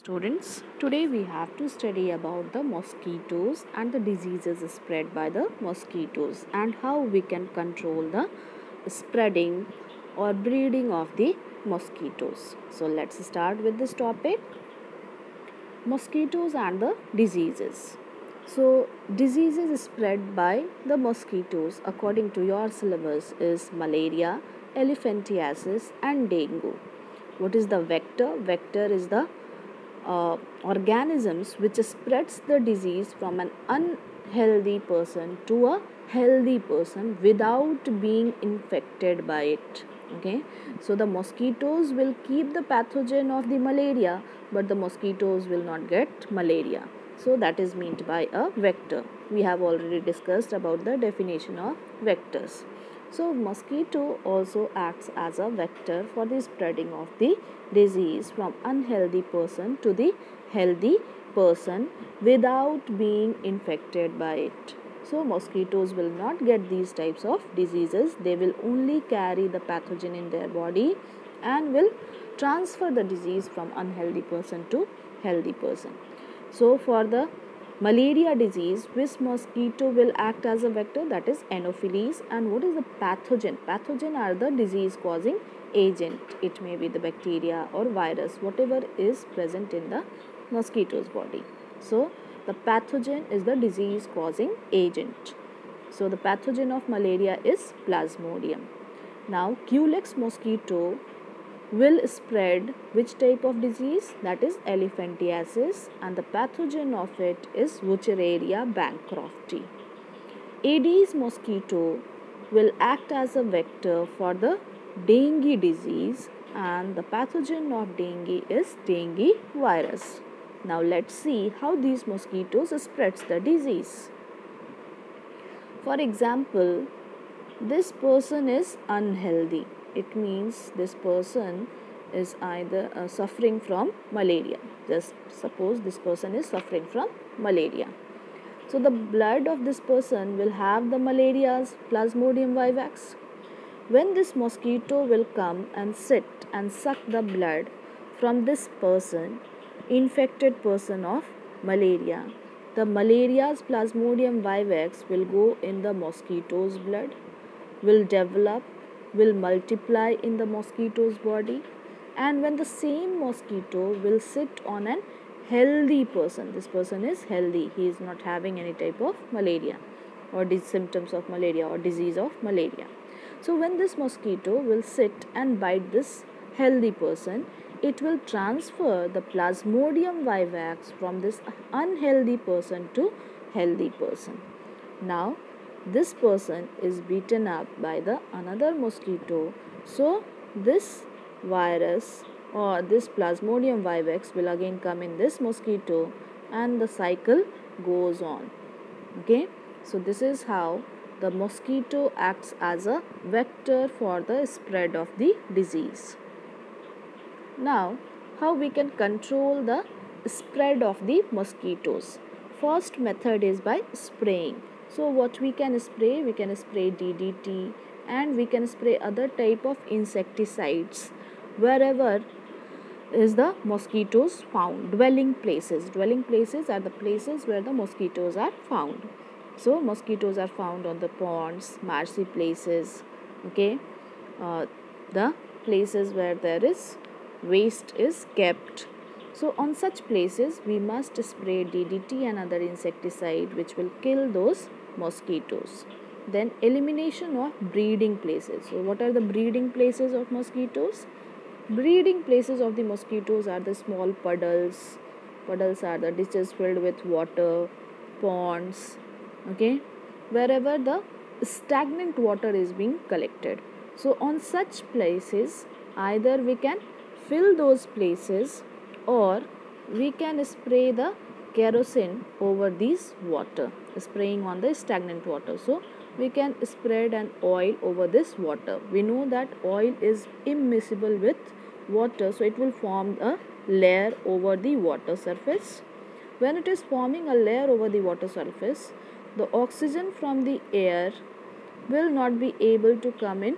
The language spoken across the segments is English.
Students, today we have to study about the mosquitoes and the diseases spread by the mosquitoes and how we can control the spreading or breeding of the mosquitoes. So let's start with this topic, mosquitoes and the diseases. So diseases spread by the mosquitoes according to your syllabus is malaria, elephantiasis and dengue. What is the vector? Vector is the organisms which spreads the disease from an unhealthy person to a healthy person without being infected by it. Okay, so the mosquitoes will keep the pathogen of the malaria, but the mosquitoes will not get malaria. So that is meant by a vector. We have already discussed about the definition of vectors. So mosquito also acts as a vector for the spreading of the disease from unhealthy person to the healthy person without being infected by it. So mosquitoes will not get these types of diseases. They will only carry the pathogen in their body and will transfer the disease from unhealthy person to healthy person. So for the malaria disease, which mosquito will act as a vector? That is Anopheles. And what is the pathogen? Pathogen are the disease causing agent. It may be the bacteria or virus, whatever is present in the mosquito's body. So the pathogen is the disease causing agent. So the pathogen of malaria is Plasmodium. Now Culex mosquito will spread which type of disease? That is elephantiasis, and the pathogen of it is Wuchereria bancrofti. Aedes mosquito will act as a vector for the dengue disease, and the pathogen of dengue is dengue virus. Now let's see how these mosquitoes spreads the disease. For example, this person is unhealthy. It means this person is either suffering from malaria. Just suppose this person is suffering from malaria. So the blood of this person will have the malaria's Plasmodium vivax. When this mosquito will come and sit and suck the blood from this person, infected person of malaria, the malaria's Plasmodium vivax will go in the mosquito's blood, will develop, will multiply in the mosquito's body, and when the same mosquito will sit on an healthy person, this person is healthy, he is not having any type of malaria or symptoms of malaria or disease of malaria. So when this mosquito will sit and bite this healthy person, it will transfer the Plasmodium vivax from this unhealthy person to healthy person. Now this person is beaten up by the another mosquito, so this virus or this Plasmodium vivax will again come in this mosquito and the cycle goes on. Okay, so this is how the mosquito acts as a vector for the spread of the disease. Now, how we can control the spread of the mosquitoes? First method is by spraying. So what we can spray? We can spray DDT and we can spray other type of insecticides wherever is the mosquitoes found. Dwelling places are the places where the mosquitoes are found. So mosquitoes are found on the ponds, marshy places, okay, the places where there is waste is kept. So on such places we must spray DDT and other insecticide which will kill those mosquitoes. Then elimination of breeding places. So what are the breeding places of mosquitoes? Breeding places of the mosquitoes are the small puddles. Puddles are the ditches filled with water, ponds, okay, wherever the stagnant water is being collected. So on such places either we can fill those places or we can spray the kerosene over this water, spraying on the stagnant water. So we can spread an oil over this water. We know that oil is immiscible with water, so it will form a layer over the water surface. When it is forming a layer over the water surface, the oxygen from the air will not be able to come in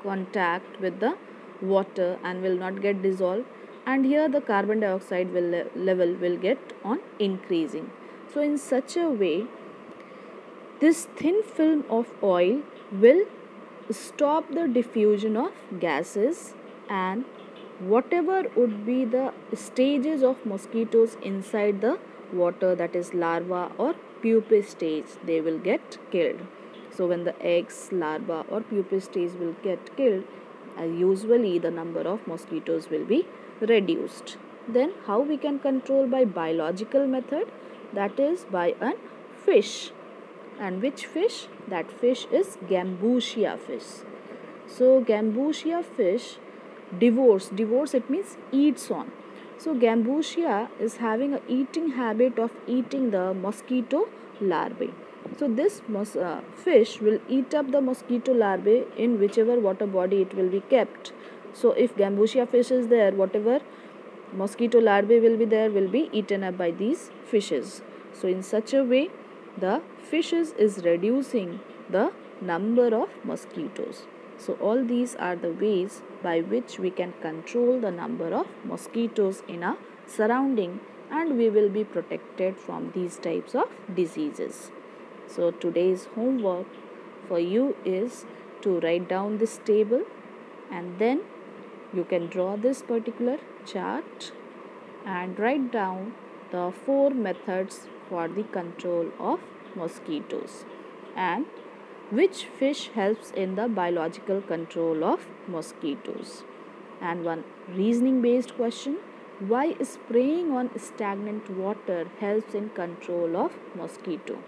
contact with the water and will not get dissolved. and here the carbon dioxide level will get on increasing. So in such a way, this thin film of oil will stop the diffusion of gases, and whatever would be the stages of mosquitoes inside the water, that is larva or pupae stage, they will get killed. So when the eggs, larva or pupae stage will get killed, usually the number of mosquitoes will be reduced. Then how we can control? By biological method, that is by a fish. And which fish? That fish is Gambusia fish. So Gambusia fish devours, it means eats on. So Gambusia is having a eating habit of eating the mosquito larvae. So this fish will eat up the mosquito larvae in whichever water body it will be kept. So if Gambusia fish is there, whatever mosquito larvae will be there will be eaten up by these fishes. So in such a way, the fishes is reducing the number of mosquitoes. So all these are the ways by which we can control the number of mosquitoes in our surrounding, and we will be protected from these types of diseases. So today's homework for you is to write down this table, and then you can draw this particular chart and write down the 4 methods for the control of mosquitoes and which fish helps in the biological control of mosquitoes. And one reasoning based question: why spraying on stagnant water helps in control of mosquito?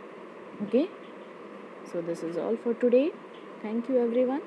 Okay, so this is all for today. Thank you everyone.